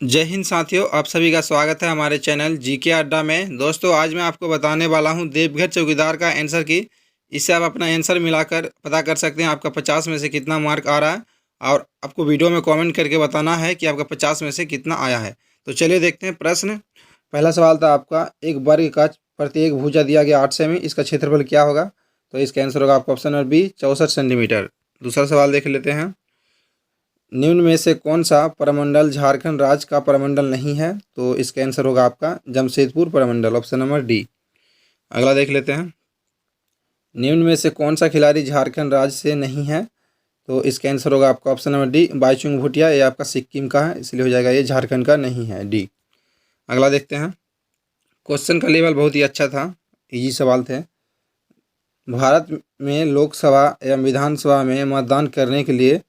जय हिंद साथियों, आप सभी का स्वागत है हमारे चैनल जीके अड्डा में। दोस्तों, आज मैं आपको बताने वाला हूं देवघर चौकीदार का आंसर की। इससे आप अपना आंसर मिलाकर पता कर सकते हैं आपका 50 में से कितना मार्क आ रहा है, और आपको वीडियो में कमेंट करके बताना है कि आपका 50 में से कितना आया है। तो चलिए देखते हैं प्रश्न। पहला सवाल था आपका, एक वर्ग का प्रत्येक भुजा दिया गया 8 सेमी, इसका क्षेत्रफल क्या होगा? तो इसका आंसर होगा आपका ऑप्शन नंबर बी, 64 सेंटीमीटर। दूसरा सवाल देख लेते हैं। निम्न में से कौन सा प्रमंडल झारखंड राज्य का प्रमंडल नहीं है? तो इसका आंसर होगा आपका जमशेदपुर प्रमंडल, ऑप्शन नंबर डी। अगला देख लेते हैं। निम्न में से कौन सा खिलाड़ी झारखंड राज्य से नहीं है? तो इसका आंसर होगा आपका option number D, Baichung Bhutia. ये आपका सिक्किम का है, इसलिए हो जाएगा ये झारखंड का नहीं है, डी। अगला देखते हैं। क्वेश्चन का लेवल बहुत ही अच्छा था, इजी सवाल थे। भारत में लोकसभा एवं विधानसभा में मतदान करने के लिए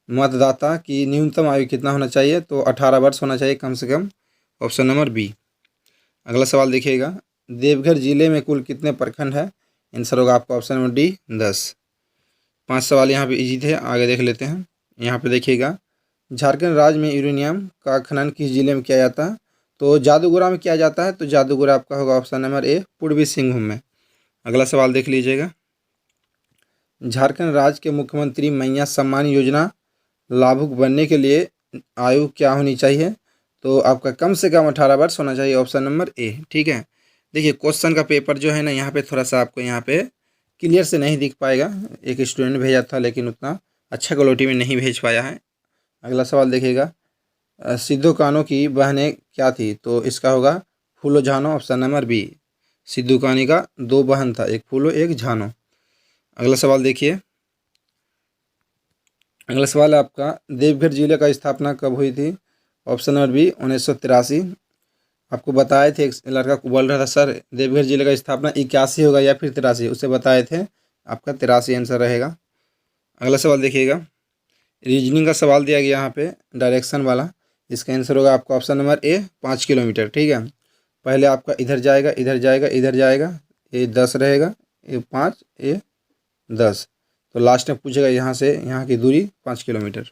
मतदाता की न्यूनतम आयु कितना होना चाहिए? तो 18 वर्ष होना चाहिए कम से कम, ऑप्शन नंबर बी। अगला सवाल देखिएगा। देवघर जिले में कुल कितने प्रखंड है? आंसर होगा आपका ऑप्शन नंबर डी, 10। 5 सवाल यहाँ पे इजी थे, आगे देख लेते हैं। यहाँ पे देखिएगा, झारखंड राज्य में यूरेनियम का खनन किस जिले में किया जाता है? तो जादूगोड़ा में किया जाता है। तो जादूगोड़ा आपका होगा ऑप्शन नंबर ए, पूर्वी सिंहभूम में। अगला सवाल देख लीजिएगा। झारखंड राज्य के मुख्यमंत्री मैया सम्मान योजना लाभुक बनने के लिए आयु क्या होनी चाहिए? तो आपका कम से कम 18 वर्ष होना चाहिए, ऑप्शन नंबर ए। ठीक है। देखिए, क्वेश्चन का पेपर जो है ना, यहाँ पे थोड़ा सा आपको यहाँ पे क्लियर से नहीं दिख पाएगा। एक स्टूडेंट भेजा था, लेकिन उतना अच्छा क्वालिटी में नहीं भेज पाया है। अगला सवाल देखिएगा। सिद्धू कान्हू की बहनें क्या थी? तो इसका होगा Phulo Jhano, option number B. Sidhu Kanhu का 2 बहन था, एक फूलो एक झानो। अगला सवाल देखिए। अगला सवाल है आपका, देवघर जिले का स्थापना कब हुई थी? Option number B, 1983। आपको बताए थे, एक लड़का को बोल रहा था सर देवघर जिले का स्थापना 81 होगा या फिर 83, उसे बताए थे। आपका 83 आंसर रहेगा। अगला सवाल देखिएगा। रीजनिंग का सवाल दिया गया यहाँ पे, डायरेक्शन वाला। इसका आंसर होगा आपका ऑप्शन नंबर ए, 5 किलोमीटर। ठीक है। पहले आपका इधर जाएगा, इधर जाएगा, इधर जाएगा, ये 10 रहेगा, ये 5, ये 10। तो लास्ट में पूछेगा यहाँ से यहाँ की दूरी 5 किलोमीटर।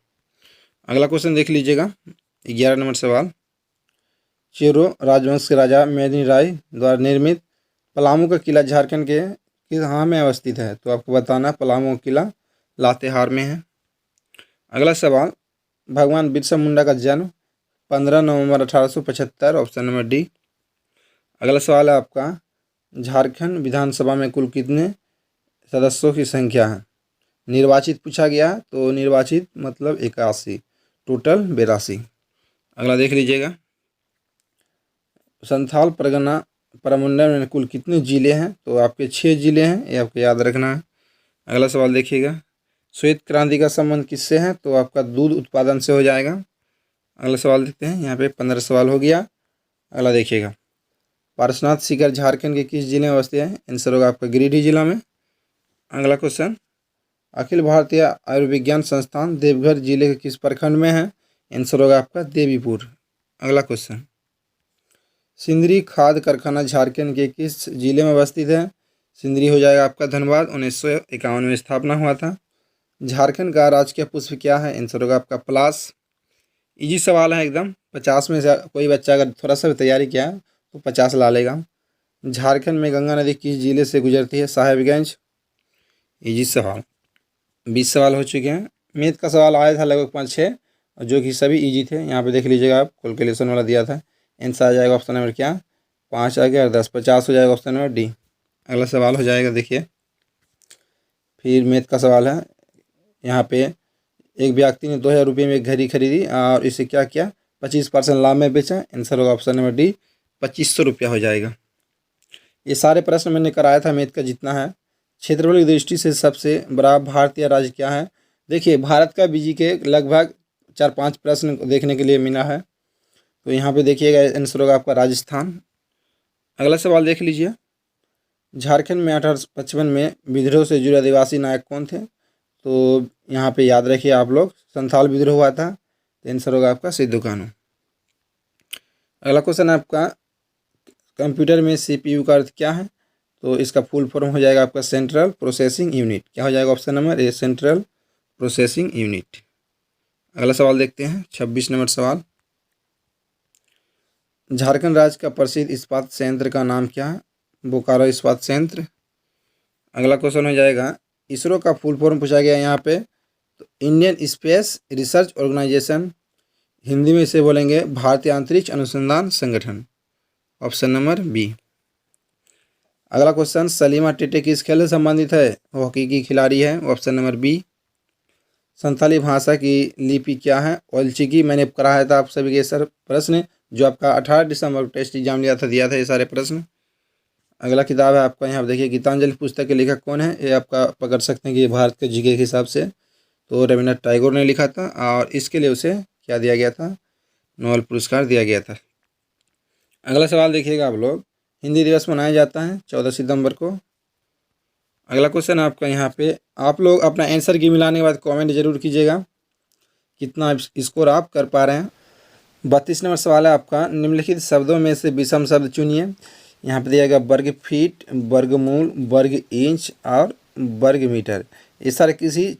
अगला क्वेश्चन देख लीजिएगा, 11 नंबर सवाल। चेरो राजवंश के राजा मेदिनी राय द्वारा निर्मित पलामू का किला झारखंड के किस हाँ में अवस्थित है? तो आपको बताना पलामू का किला लातेहार में है। अगला सवाल, भगवान बिरसा मुंडा का जन्म 15 नवंबर 1875, ऑप्शन नंबर डी। अगला सवाल है आपका, झारखंड विधानसभा में कुल कितने सदस्यों की संख्या है? निर्वाचित पूछा गया, तो निर्वाचित मतलब 81, टोटल 82। अगला देख लीजिएगा। संथाल परगना प्रमंडल में कुल कितने ज़िले हैं? तो आपके 6 ज़िले हैं, ये आपको याद रखना है। अगला सवाल देखिएगा। श्वेत क्रांति का संबंध किससे है? तो आपका दूध उत्पादन से हो जाएगा। अगला सवाल देखते हैं, यहाँ पे 15 सवाल हो गया। अगला देखिएगा। पारसनाथ शिखर झारखंड के किस जिले में अवस्थित है? आंसर होगा आपका गिरिडीह जिला में। अगला क्वेश्चन, अखिल भारतीय आयुर्विज्ञान संस्थान देवघर जिले के किस प्रखंड में है? आंसर होगा आपका देवीपुर। अगला क्वेश्चन, सिंदरी खाद कारखाना झारखंड के किस जिले में अवस्थित है? सिंदरी हो जाएगा आपका धनबाद, 1951 में स्थापना हुआ था। झारखंड का राजकीय पुष्प क्या है? आंसर होगा आपका पलाश। इजी सवाल है एकदम, 50 में से कोई बच्चा अगर थोड़ा सा भी तैयारी किया तो 50 ला लेगा। झारखंड में गंगा नदी किस जिले से गुजरती है? साहेबगंज। इजी सवाल, 20 सवाल हो चुके हैं। मैथ का सवाल आया था लगभग 5-6, जो कि सभी इजी थे। यहाँ पे देख लीजिएगा, आप कैलकुलेशन वाला दिया था। आंसर आ जाएगा ऑप्शन नंबर क्या, 5 आ गया और 10, 50 हो जाएगा, ऑप्शन नंबर डी। अगला सवाल हो जाएगा, देखिए फिर मैथ का सवाल है। यहाँ पे एक व्यक्ति ने 2000 रुपये में एक घड़ी खरीदी और इसे क्या किया, 25% लाभ में बेचा। आंसर होगा ऑप्शन नंबर डी, 2500 रुपया हो जाएगा। ये सारे प्रश्न मैंने कराया था मैथ का जितना है। क्षेत्रफल की दृष्टि से सबसे बड़ा भारतीय राज्य क्या है? देखिए, भारत का बीजी के लगभग 4-5 प्रश्न देखने के लिए मिला है। तो यहाँ पे देखिएगा, आंसर होगा आपका राजस्थान। अगला सवाल देख लीजिए। झारखंड में 1855 में विद्रोह से जुड़े आदिवासी नायक कौन थे? तो यहाँ पे याद रखिए आप लोग, संथाल विद्रोह हुआ था। तो आंसर होगा आपका सिद्धू कान्हू। अगला क्वेश्चन आपका, कंप्यूटर में सीपीयू का अर्थ क्या है? तो इसका फुल फॉर्म हो जाएगा आपका सेंट्रल प्रोसेसिंग यूनिट। क्या हो जाएगा option number A, central processing unit. अगला सवाल देखते हैं, 26 नंबर सवाल। झारखंड राज्य का प्रसिद्ध इस्पात संयंत्र का नाम क्या है? बोकारो इस्पात संयंत्र। अगला क्वेश्चन हो जाएगा, इसरो का फुल फॉर्म पूछा गया यहाँ पे, तो Indian space research organisation, Hindi में इसे बोलेंगे भारतीय अंतरिक्ष अनुसंधान संगठन। Option number B. अगला क्वेश्चन, सलीमा टेटे किस खेल से संबंधित है? हॉकी की खिलाड़ी है। Option number B. संथाली भाषा की लिपि क्या है? ओल्चिकी। मैंने कराया था आप सभी के सर प्रश्न, जो आपका 18 दिसंबर को टेस्ट एग्जाम दिया था ये सारे प्रश्न। अगला किताब है आपका, यहाँ पर देखिए, गीतांजलि पुस्तक के लेखक कौन है? ये आपका पकड़ सकते हैं कि ये भारत के जीके के हिसाब से तो रविन्द्रनाथ टैगोर ने लिखा था, और इसके लिए उसे क्या दिया गया था? नोबेल पुरस्कार दिया गया था। अगला सवाल देखिएगा आप लोग, हिंदी दिवस मनाया जाता है 14 सितंबर को। अगला क्वेश्चन आपका यहाँ पे, आप लोग अपना आंसर की मिलाने के बाद कमेंट जरूर कीजिएगा कितना स्कोर आप कर पा रहे हैं। 32 नंबर सवाल है आपका, निम्नलिखित शब्दों में से विषम शब्द चुनिए। यहाँ पे दिया गया वर्ग फीट, वर्गमूल, वर्ग इंच और वर्ग मीटर। ये सारे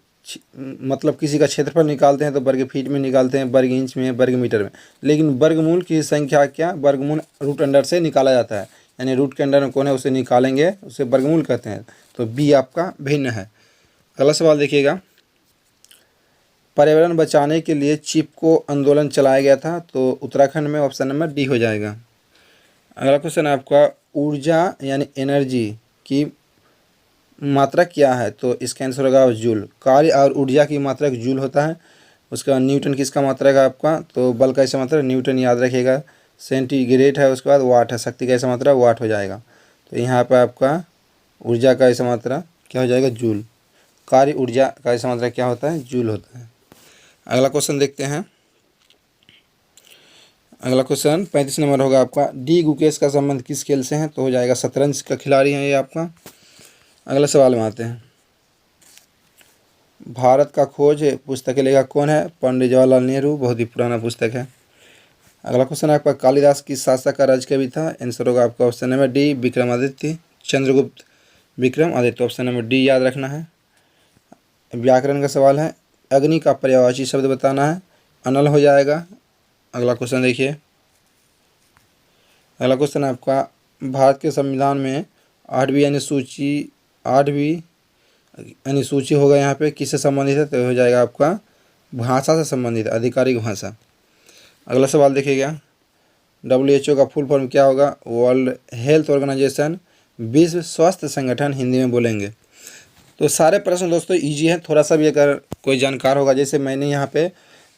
मतलब किसी का क्षेत्रफल निकालते हैं तो वर्ग फीट में निकालते हैं, वर्ग इंच में, वर्ग मीटर में, लेकिन वर्गमूल की संख्या क्या? वर्गमूल रूट अंडर से निकाला जाता है, यानी रूट के अंडर में कौन है उसे निकालेंगे, उसे वर्गमूल कहते हैं। तो बी आपका भिन्न है। अगला सवाल देखिएगा, पर्यावरण बचाने के लिए चिपको आंदोलन चलाया गया था, तो उत्तराखंड में। ऑप्शन नंबर डी हो जाएगा। अगला क्वेश्चन आपका, ऊर्जा यानी एनर्जी की मात्रा क्या है? तो इसका आंसर होगा जूल। कार्य और ऊर्जा की मात्रा एक जूल होता है। उसका न्यूटन किसका मात्रा है आपका? तो बल का ऐसा मात्रा न्यूटन याद रखिएगा। सेंटीग्रेड है, उसके बाद वाट है, शक्ति का ऐसा मात्रा वाट हो जाएगा। तो यहाँ पर आपका ऊर्जा का ऐसा मात्रा क्या हो जाएगा? जूल। कार्य ऊर्जा का ऐसा मात्रा क्या होता है? जूल होता है। अगला क्वेश्चन देखते हैं। अगला क्वेश्चन 35 नंबर होगा आपका, डी गुकेश का संबंध किस खेल से है? तो हो जाएगा शतरंज का खिलाड़ी है ये आपका। अगला सवाल में आते हैं, भारत का खोज पुस्तक के लेखक कौन है? पंडित जवाहरलाल नेहरू। बहुत ही पुराना पुस्तक है। अगला क्वेश्चन आपका, कालिदास किस शासक का राज कवि था? आंसर होगा आपका option number D, Vikramaditya, Chandragupta Vikramaditya. Option number D याद रखना है। व्याकरण का सवाल है, अग्नि का पर्यायवाची शब्द बताना है। अनल हो जाएगा। अगला क्वेश्चन देखिए, अगला क्वेश्चन आपका, भारत के संविधान में 8वीं अनुसूची होगा यहाँ पे किससे संबंधित है? तो हो जाएगा आपका भाषा से संबंधित, आधिकारिक भाषा। अगला सवाल देखिएगा, WHO का फुल फॉर्म क्या होगा? वर्ल्ड हेल्थ ऑर्गेनाइजेशन, विश्व स्वास्थ्य संगठन हिंदी में बोलेंगे। तो सारे प्रश्न दोस्तों इजी हैं, थोड़ा सा भी अगर कोई जानकार होगा, जैसे मैंने यहाँ पे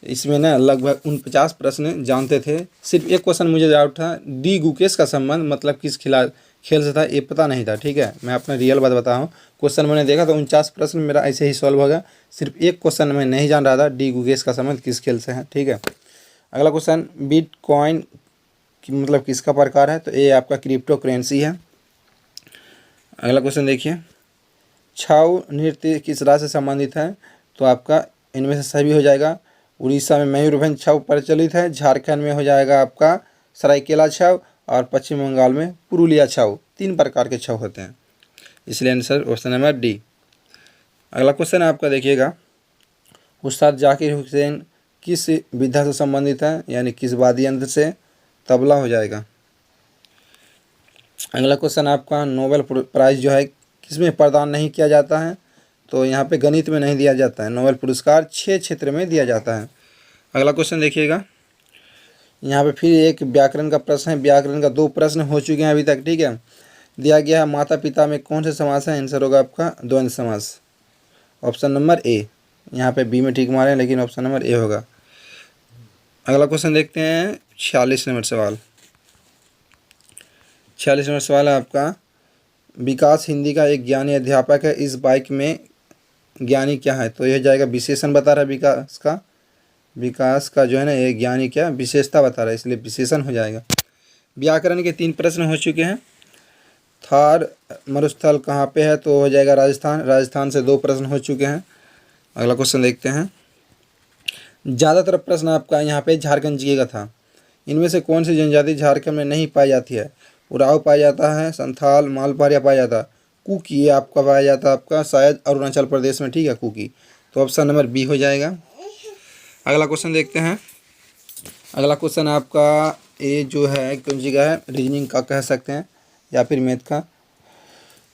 इसमें ना लगभग 49 प्रश्न जानते थे, सिर्फ एक क्वेश्चन मुझे डाउट था, डी गुकेश का संबंध मतलब किस खेल से था, ये पता नहीं था। ठीक है, मैं अपना रियल बात बता रहा हूँ। क्वेश्चन मैंने देखा तो 49 प्रश्न मेरा ऐसे ही सॉल्व होगा। सिर्फ एक क्वेश्चन मैं नहीं जान रहा था, डी गुकेश का संबंध किस खेल से है। ठीक है, अगला क्वेश्चन, बिटकॉइन मतलब किसका प्रकार है? तो ये आपका क्रिप्टो करेंसी है। अगला क्वेश्चन देखिए, छाऊ नृत्य किस राज्य से संबंधित है? तो आपका इनमें से सभी हो जाएगा। उड़ीसा में मयूरभंज छाऊ प्रचलित है, झारखंड में हो जाएगा आपका सरायकेला छाऊ, और पश्चिम बंगाल में पुरुलिया छाऊ। 3 प्रकार के छाऊ होते हैं, इसलिए आंसर ऑप्शन नंबर डी। अगला क्वेश्चन आपका देखिएगा, उस्ताद जाकिर हुसैन किस विधा से संबंधित है, यानी किस वाद्य यंत्र से? तबला हो जाएगा। अगला क्वेश्चन आपका, नोबेल प्राइज़ जो है किसमें प्रदान नहीं किया जाता है? तो यहाँ पे गणित में नहीं दिया जाता है। नोबेल पुरस्कार 6 क्षेत्र में दिया जाता है। अगला क्वेश्चन देखिएगा, यहाँ पे फिर एक व्याकरण का प्रश्न है। व्याकरण का 2 प्रश्न हो चुके हैं अभी तक। ठीक है, दिया गया है माता पिता में कौन से समास है? आंसर होगा आपका द्वंद्व समास, ऑप्शन नंबर ए। यहाँ पे बी में ठीक मारे, लेकिन ऑप्शन नंबर ए होगा। अगला क्वेश्चन देखते हैं 46 नंबर सवाल। 46 नंबर सवाल है आपका, विकास हिंदी का एक ज्ञानी अध्यापक है, इस बाइक में ज्ञानी क्या है? तो यह जाएगा विशेषण बता रहा है विकास का जो है ना, ये ज्ञानी क्या विशेषता बता रहा है, इसलिए विशेषण हो जाएगा। व्याकरण के 3 प्रश्न हो चुके हैं। थार मरुस्थल कहाँ पे है? तो हो जाएगा राजस्थान। राजस्थान से 2 प्रश्न हो चुके हैं। अगला क्वेश्चन देखते हैं, ज़्यादातर प्रश्न आपका यहाँ पे झारखंड जी का था। इनमें से कौन सी जनजाति झारखंड में नहीं पाई जाती है? उराव पाया जाता है, संथाल, मालपारिया पाया जाता है, कुकी ये आपका पाया जाता है आपका शायद अरुणाचल प्रदेश में। ठीक है, कुकी। तो ऑप्शन नंबर बी हो जाएगा। अगला क्वेश्चन देखते हैं। अगला क्वेश्चन आपका ये जो है कौन सी का है, रीजनिंग का कह सकते हैं या फिर मैथ का।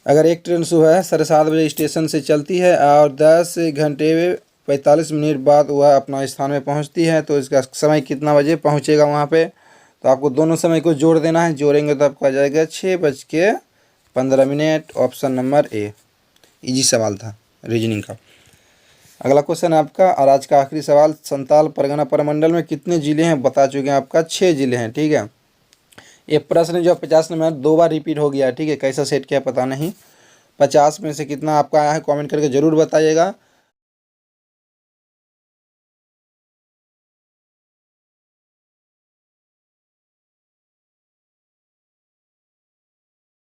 अगर एक ट्रेन सुबह 7:30 बजे स्टेशन से चलती है और 10 घंटे 45 मिनट बाद वह अपना स्थान में पहुंचती है, तो इसका समय कितना बजे पहुंचेगा वहां पे। तो आपको दोनों समय को जोड़ देना है, जोड़ेंगे तो आपको आ जाएगा 6:15। Option number A. इजी सवाल था रीजनिंग का। अगला क्वेश्चन है आपका, और आज का आखिरी सवाल, संताल परगना प्रमंडल में कितने जिले हैं, बता चुके हैं आपका 6 जिले हैं। ठीक है, ये प्रश्न जो 50 नंबर 2 बार रिपीट हो गया है। ठीक है, कैसा सेट किया पता नहीं। 50 में से कितना आपका आया है कमेंट करके ज़रूर बताइएगा।